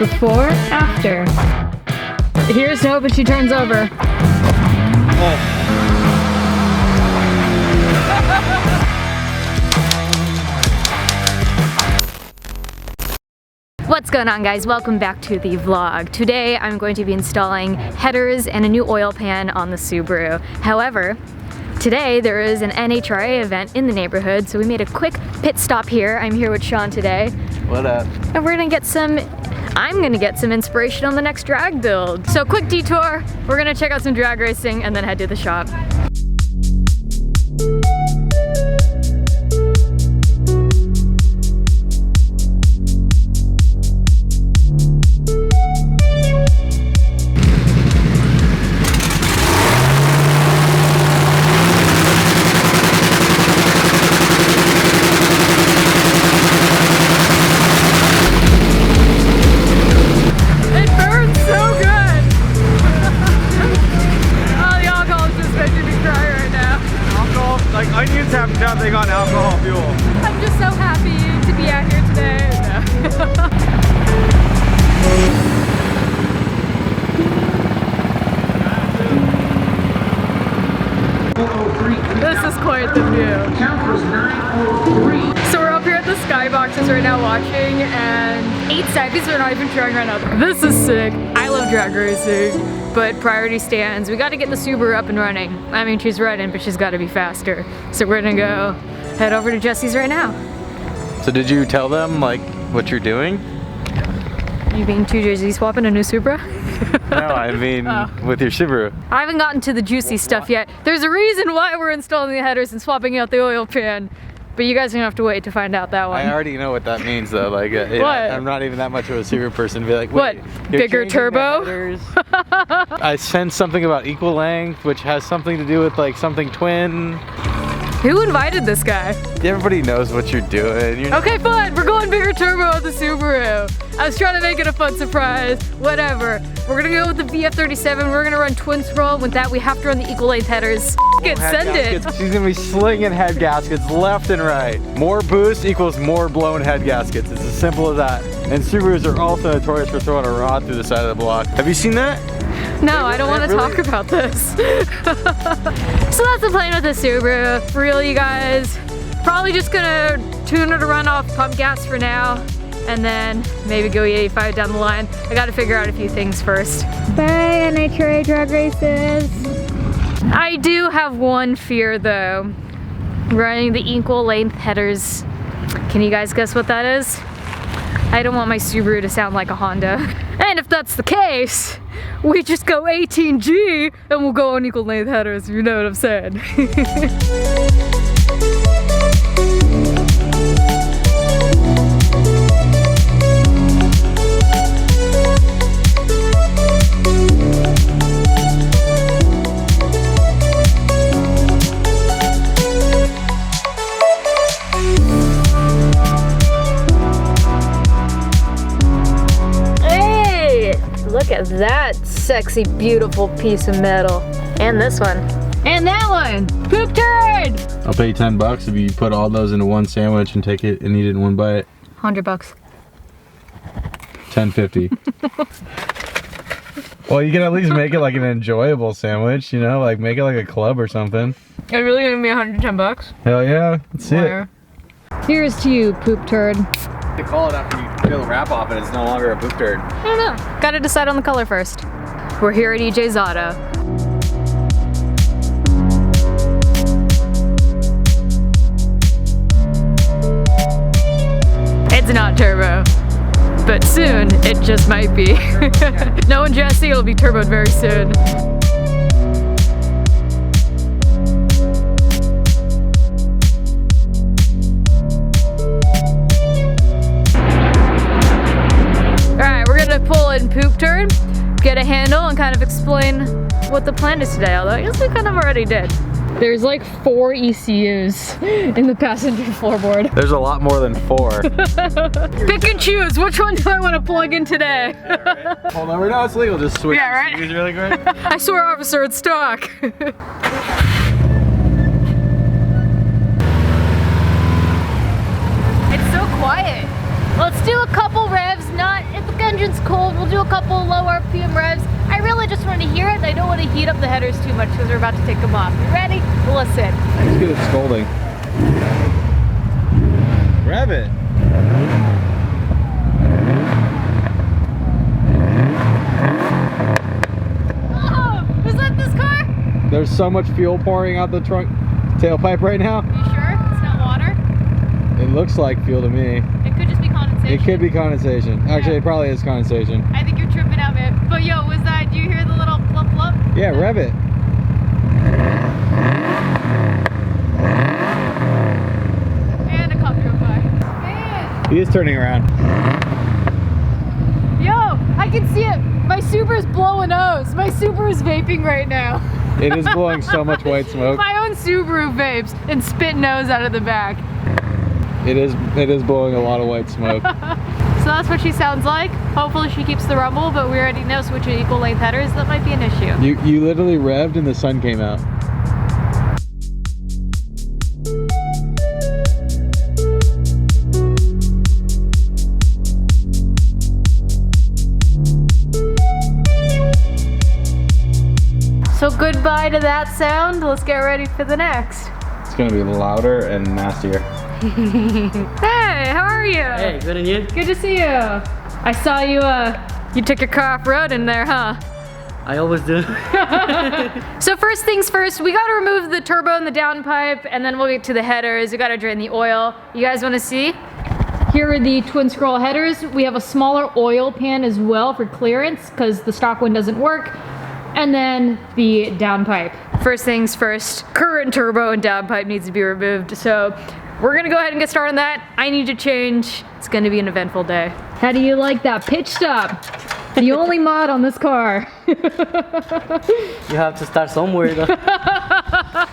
Before, after. Here's to hope she turns over. What's going on, guys? Welcome back to the vlog. Today I'm going to be installing headers and a new oil pan on the Subaru. However, today there is an NHRA event in the neighborhood, so we made a quick pit stop here. I'm here with Sean today. What up? And we're gonna get some, I'm gonna get some inspiration on the next drag build. So quick detour, we're gonna check out some drag racing and then head to the shop. Onions have nothing on alcohol fuel. I'm just so happy to be out here today. This is quite the view. So we're up here at the Skyboxes right now watching, and 8 seconds we're not even trying right now. This is sick. I love drag racing. But priority stands, we gotta get the Subaru up and running. I mean, she's running, but she's gotta be faster. So we're gonna go head over to Jesse's right now. So did you tell them like what you're doing? You being too Jay-Z swapping a new Supra? No, I mean with your Subaru. I haven't gotten to the juicy stuff yet. There's a reason why we're installing the headers and swapping out the oil pan. But you guys are gonna have to wait to find out that one. I already know what that means though. Like, I'm not even that much of a Subaru person to be like, what? Bigger turbo? I sensed something about equal length, which has something to do with like something twin. Who invited this guy? Everybody knows what you're doing. Okay, fine. We're going bigger turbo on the Subaru. I was trying to make it a fun surprise. Whatever. We're gonna go with the VF37. We're gonna run twin scroll. With that, we have to run the equal length headers. Send it. She's gonna be slinging head gaskets left and right. More boost equals more blown head gaskets. It's as simple as that. And Subarus are also notorious for throwing a rod through the side of the block. Have you seen that? No, I don't want to talk about this. So that's the plan with the Subaru. For real, you guys. Probably just gonna tune it to run off pump gas for now, and then maybe go E85 down the line. I gotta figure out a few things first. Bye, NHRA drag races. I do have one fear though. Running the equal length headers. Can you guys guess what that is? I don't want my Subaru to sound like a Honda. And if that's the case, we just go 18G and we'll go on equal length headers, you know what I'm saying. Look at that sexy, beautiful piece of metal. And this one. And that one! Poop turd! I'll pay you $10 if you put all those into one sandwich and take it and eat it in one bite. $100. $10.50. Well, you can at least make it like an enjoyable sandwich, you know? Like make it like a club or something. Are you really gonna be $110? Hell yeah, let's see it. Here's to you, poop turd. To call it after you peel the wrap off and it's no longer a poop turd. I don't know. Gotta decide on the color first. We're here at EJ's Auto. It's not turbo, but soon it just might be. Knowing Jesse, it'll be turboed very soon. Pull and poop turn, get a handle, and kind of explain what the plan is today, although I guess we kind of already did. There's like 4 ECUs in the passenger floorboard. There's a lot more than 4. Pick and choose, which one do I want to plug in today? Hold on, no, it's legal, just switch. Yeah, right? Really quick. I swear, officer, it's stock. It's so quiet. Let's do a couple revs, not if the engine's cold, we'll do a couple low RPM revs. I really just want to hear it. I don't want to heat up the headers too much because we're about to take them off. You ready? Listen. Let's get it scolding. Rev it. Oh, is that this car? There's so much fuel pouring out the trunk tailpipe right now. You sure? It's not water? It looks like fuel to me. It could just be condensation. It could be condensation. Actually, Yeah. it probably is condensation. I think you're tripping out, man. But yo, was that, do you hear the little flop flop? Yeah, rev it. And a cop drove by. Man. He is turning around. Yo, I can see it. My Subaru's blowing O's. My Subaru's vaping right now. It is blowing so much white smoke. My own Subaru vapes and spit nose out of the back. It is blowing a lot of white smoke. So that's what she sounds like. Hopefully she keeps the rumble, but we already know switching equal length headers, that might be an issue. You literally revved and the sun came out. So goodbye to that sound. Let's get ready for the next. It's gonna be louder and nastier. Hey, how are you? Hey, good and you? Good to see you. I saw you, you took your car off-road in there, huh? I always do. So first things first, we gotta remove the turbo and the downpipe, and then we'll get to the headers. We gotta drain the oil. You guys wanna see? Here are the twin scroll headers. We have a smaller oil pan as well for clearance, because the stock one doesn't work. And then the downpipe. First things first, current turbo and downpipe needs to be removed. So we're gonna go ahead and get started on that. I need to change. It's gonna be an eventful day. How do you like that pitch stop? The only mod on this car. You have to start somewhere though.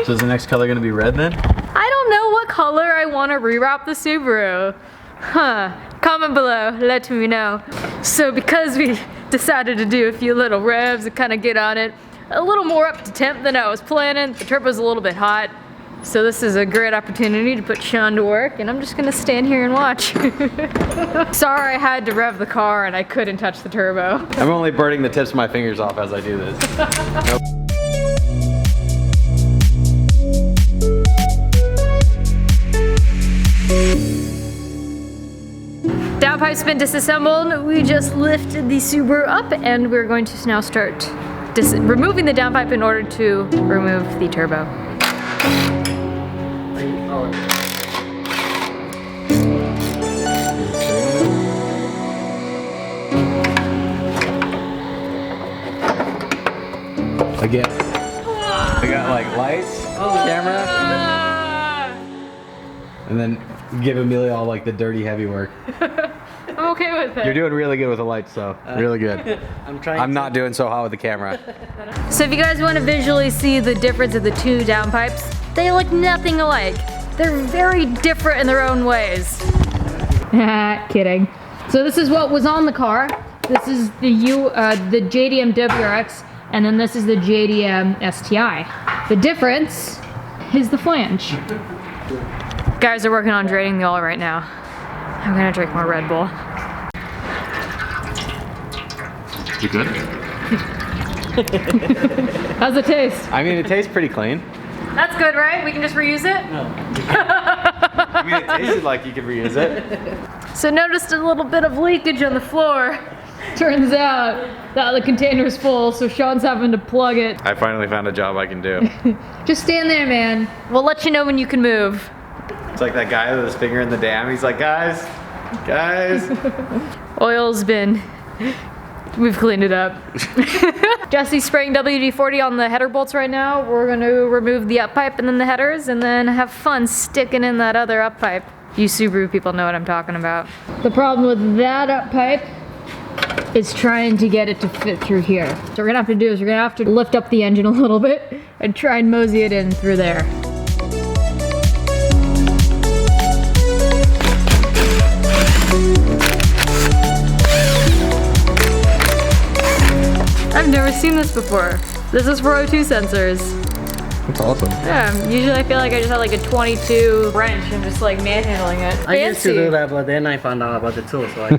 So is the next color gonna be red then? I don't know what color I want to rewrap the Subaru. Huh. Comment below, let me know. So because we decided to do a few little revs and kind of get on it a little more up to temp than I was planning, the turbo's a little bit hot. So this is a great opportunity to put Sean to work, and I'm just gonna stand here and watch. Sorry I had to rev the car and I couldn't touch the turbo. I'm only burning the tips of my fingers off as I do this. Nope. Downpipe's been disassembled. We just lifted the Subaru up and we're going to now start removing the downpipe in order to remove the turbo. Again. I got like lights, camera, and then give Amelia all like the dirty heavy work. I'm okay with it. You're doing really good with the lights though. Really good. I'm not doing so hot with the camera. So if you guys want to visually see the difference of the two downpipes, they look nothing alike. They're very different in their own ways. Kidding. So this is what was on the car. This is the JDM WRX, and then this is the JDM STI. The difference is the flange. Guys are working on draining the oil right now. I'm gonna drink more Red Bull. You good? How's it taste? I mean, it tastes pretty clean. That's good, right? We can just reuse it? No. I mean, it tasted like you could reuse it. So noticed a little bit of leakage on the floor. Turns out that the container's full, so Sean's having to plug it. I finally found a job I can do. Just stand there, man. We'll let you know when you can move. It's like that guy with his finger in the dam. He's like, guys. Oil's been, we've cleaned it up. Jesse's spraying WD-40 on the header bolts right now. We're gonna remove the up pipe and then the headers and then have fun sticking in that other up pipe. You Subaru people know what I'm talking about. The problem with that up pipe is trying to get it to fit through here. So what we're gonna have to do is we're gonna have to lift up the engine a little bit and try and mosey it in through there. I've never seen this before. This is for O2 sensors. That's awesome. Yeah, usually I feel like I just have like a 22 wrench and just like manhandling it. I used to do that, but then I found out about the tool, so I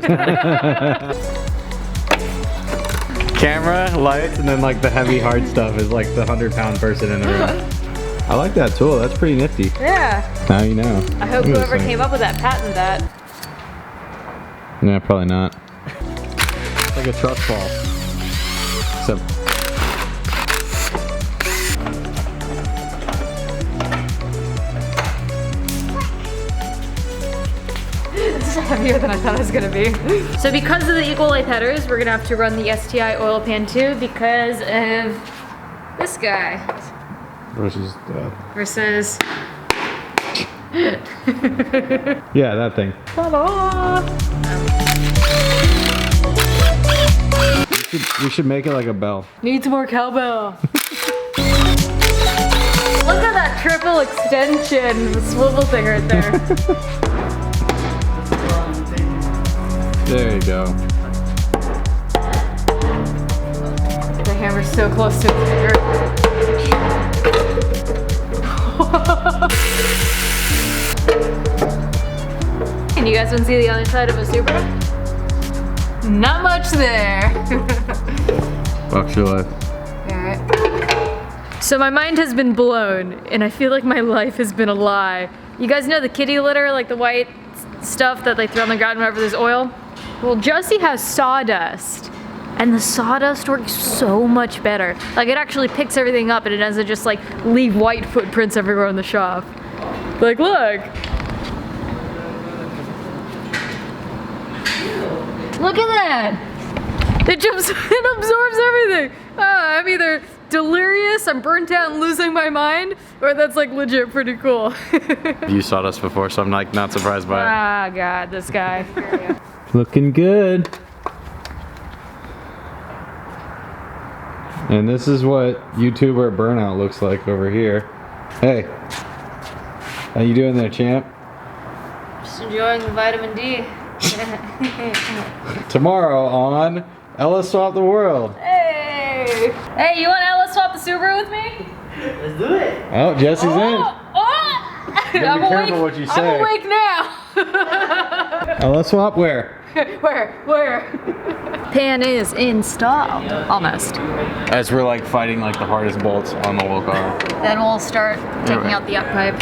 Camera, lights, and then like the heavy hard stuff is like the 100-pound person in the room. I like that tool. That's pretty nifty. Yeah. Now you know. I hope Look at this whoever thing. came up with that patented that. Yeah, probably not. It's like a trust ball. Except This is heavier than I thought it was gonna be. So because of the Equalite headers, we're gonna have to run the STI oil pan too because of this guy versus versus. yeah, that thing. Ta-da! We should make it like a bell. Needs more cowbell. Look at that triple extension swivel thing right there. There you go. The hammer's so close to its finger. And you guys want to see the other side of a Supra? Not much there. Box your life. Alright. So my mind has been blown, and I feel like my life has been a lie. You guys know the kitty litter, like the white stuff that they throw on the ground whenever there's oil? Well, Jussie has sawdust, and the sawdust works so much better. Like it actually picks everything up and it doesn't just like leave white footprints everywhere in the shop. Like, look. Look at that. It jumps, it absorbs everything. I'm either delirious, I'm burnt out and losing my mind, or that's like legit pretty cool. You saw us before, so I'm like not surprised by it. Ah, God, this guy. Looking good. And this is what YouTuber burnout looks like over here. Hey, how you doing there, champ? Just enjoying the vitamin D. Tomorrow on Ella Swap the World. Hey! Hey, you want to Ella swap the Subaru with me? let's do it. Oh, Jessie's in. I'm be careful what you say. I'm awake now. Ella Swap where? Where? Pan is installed. Almost. As we're like fighting like the hardest bolts on the whole car. Then we'll start taking out the up pipe.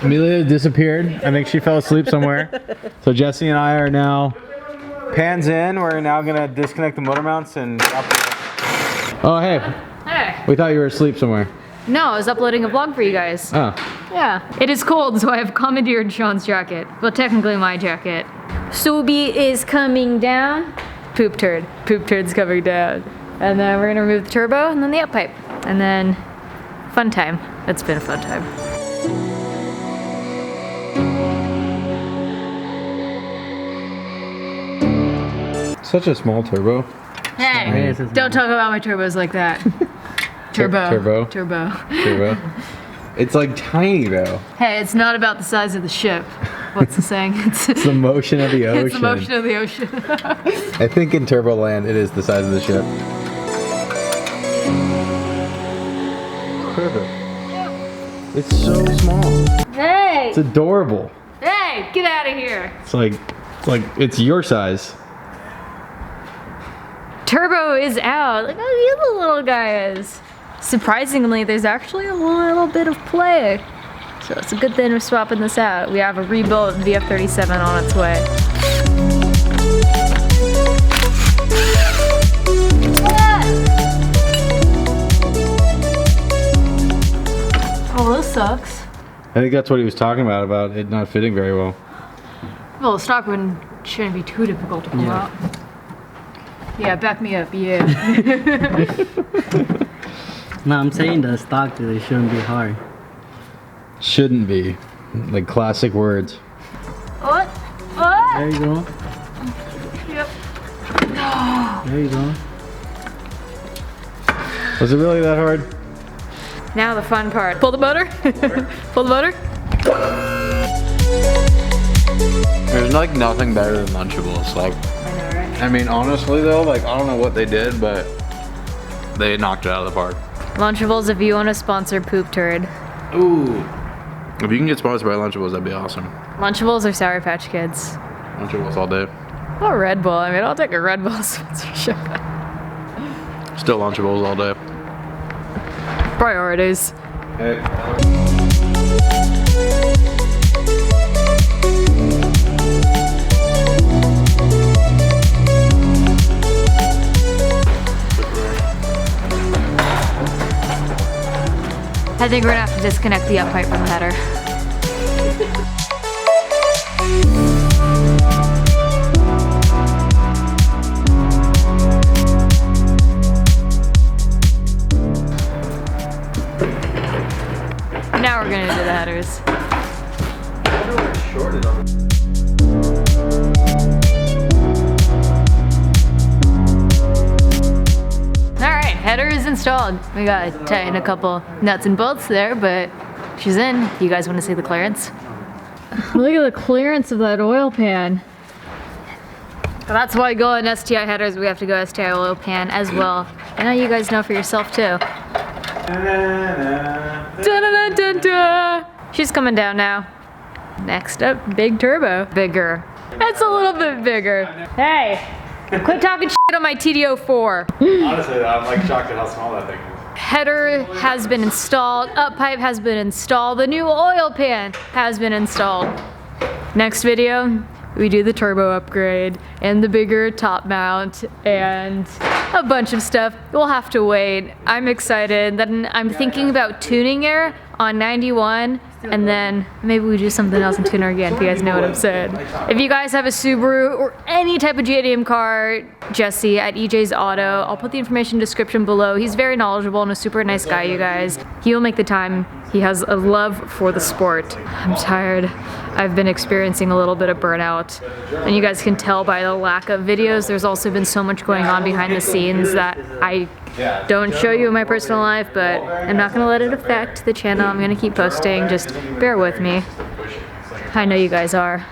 Amelia disappeared. I think she fell asleep somewhere. So Jessie and I are now pans in. We're now gonna disconnect the motor mounts and drop the... Oh hey, Hey. we thought you were asleep somewhere. No, I was uploading a vlog for you guys. Oh. Yeah. It is cold, so I have commandeered Sean's jacket. Well, technically my jacket. Subi is coming down. Poop turd. Poop turd's coming down. And then we're gonna remove the turbo and then the up pipe. And then fun time. It's been a fun time. Such a small turbo. Hey, don't talk about my turbos like that. Turbo. Turbo. It's like tiny though. Hey, it's not about the size of the ship. What's the saying? It's the motion of the ocean. It's the motion of the ocean. I think in Turbo Land it is the size of the ship. Perfect. It's so small. Hey! It's adorable. Hey, get out of here. It's like it's your size. Turbo is out. Look how cute the little guy is. Surprisingly, there's actually a little bit of play. So it's a good thing we're swapping this out. We have a rebuilt VF37 on its way. Oh, this sucks. I think that's what he was talking about it not fitting very well. Well, the stock one shouldn't be too difficult to pull out. Yeah, back me up, yeah. No, I'm saying the stock really shouldn't be hard. Shouldn't be. Like classic words. What? What? There you go. Yep. There you go. Was it really that hard? Now the fun part. Pull the motor. Pull the motor. There's like nothing better than Lunchables. Like, I know, right? I mean, honestly though, like I don't know what they did, but they knocked it out of the park. Lunchables, if you want to sponsor Poop Turd. Ooh. If you can get sponsored by Lunchables, that'd be awesome. Lunchables or Sour Patch Kids? Lunchables all day. Or Red Bull. I mean, I'll take a Red Bull sponsorship. Still Lunchables all day. Priorities. Hey. I think we're gonna have to disconnect the up pipe from the header. Now we're gonna do the headers. Alright, header is installed. We gotta tighten a couple nuts and bolts there, but she's in. You guys wanna see the clearance? Look at the clearance of that oil pan. That's why going STI headers, we have to go STI oil pan as well. And now you guys know for yourself too. Dun-dun-dun-dun-dun. She's coming down now. Next up, big turbo. Bigger. It's a little bit bigger. Hey, quit talking shit on my TD04. Honestly, I'm like shocked at how small that thing is. Header has been installed, up pipe has been installed, the new oil pan has been installed. Next video, we do the turbo upgrade and the bigger top mount and a bunch of stuff. We'll have to wait. I'm excited. Then I'm thinking about tuning her on 91 and then maybe we do something else and tune her again if you guys know what I'm saying. If you guys have a Subaru or any type of JDM car, Jesse at EJ's Auto. I'll put the information in the description below. He's very knowledgeable and a super nice guy, you guys. He will make the time. He has a love for the sport. I'm tired. I've been experiencing a little bit of burnout. And you guys can tell by the lack of videos, there's also been so much going on behind the scenes that I don't show you in my personal life, but I'm not gonna let it affect the channel. I'm gonna keep posting, just bear with me. I know you guys are.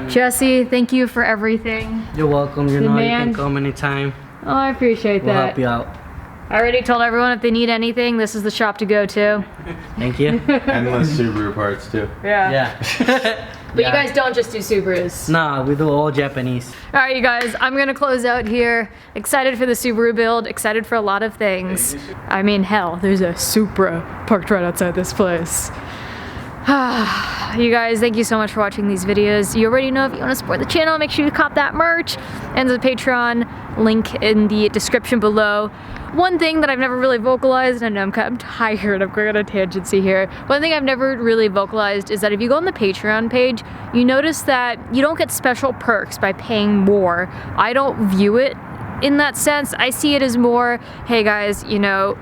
Jesse, thank you for everything. You're welcome. You know man. you can come anytime. Oh, I appreciate We'll that. help you out. I already told everyone if they need anything, this is the shop to go to. Thank you. Endless Subaru parts too. Yeah. But you guys don't just do Subarus. Nah, we do all Japanese. All right, you guys, I'm gonna close out here. Excited for the Subaru build, excited for a lot of things. I mean, hell, there's a Supra parked right outside this place. You guys, thank you so much for watching these videos. You already know if you want to support the channel, make sure you cop that merch. And the Patreon link in the description below. One thing that I've never really vocalized, and I'm tired, I'm going on a tangency here. One thing I've never really vocalized is that if you go on the Patreon page, you notice that you don't get special perks by paying more. I don't view it in that sense. I see it as more, hey guys, you know,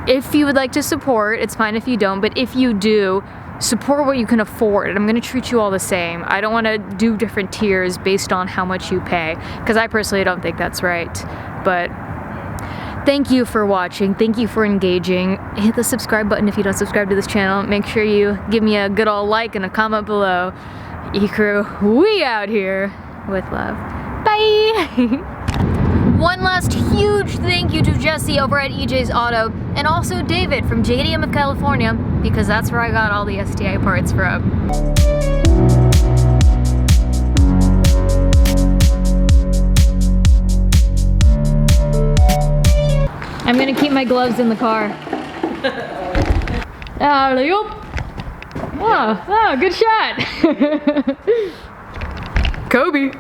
if you would like to support, it's fine if you don't, but if you do, support what you can afford, and I'm gonna treat you all the same. I don't wanna do different tiers based on how much you pay, because I personally don't think that's right. But thank you for watching, thank you for engaging. Hit the subscribe button if you don't subscribe to this channel. Make sure you give me a good old like and a comment below. E-Crew, we out here with love. Bye! One last huge thank you to Jesse over at EJ's Auto, and also David from JDM of California, because that's where I got all the STI parts from. I'm gonna keep my gloves in the car. Alley-oop. Oh, good shot. Kobe.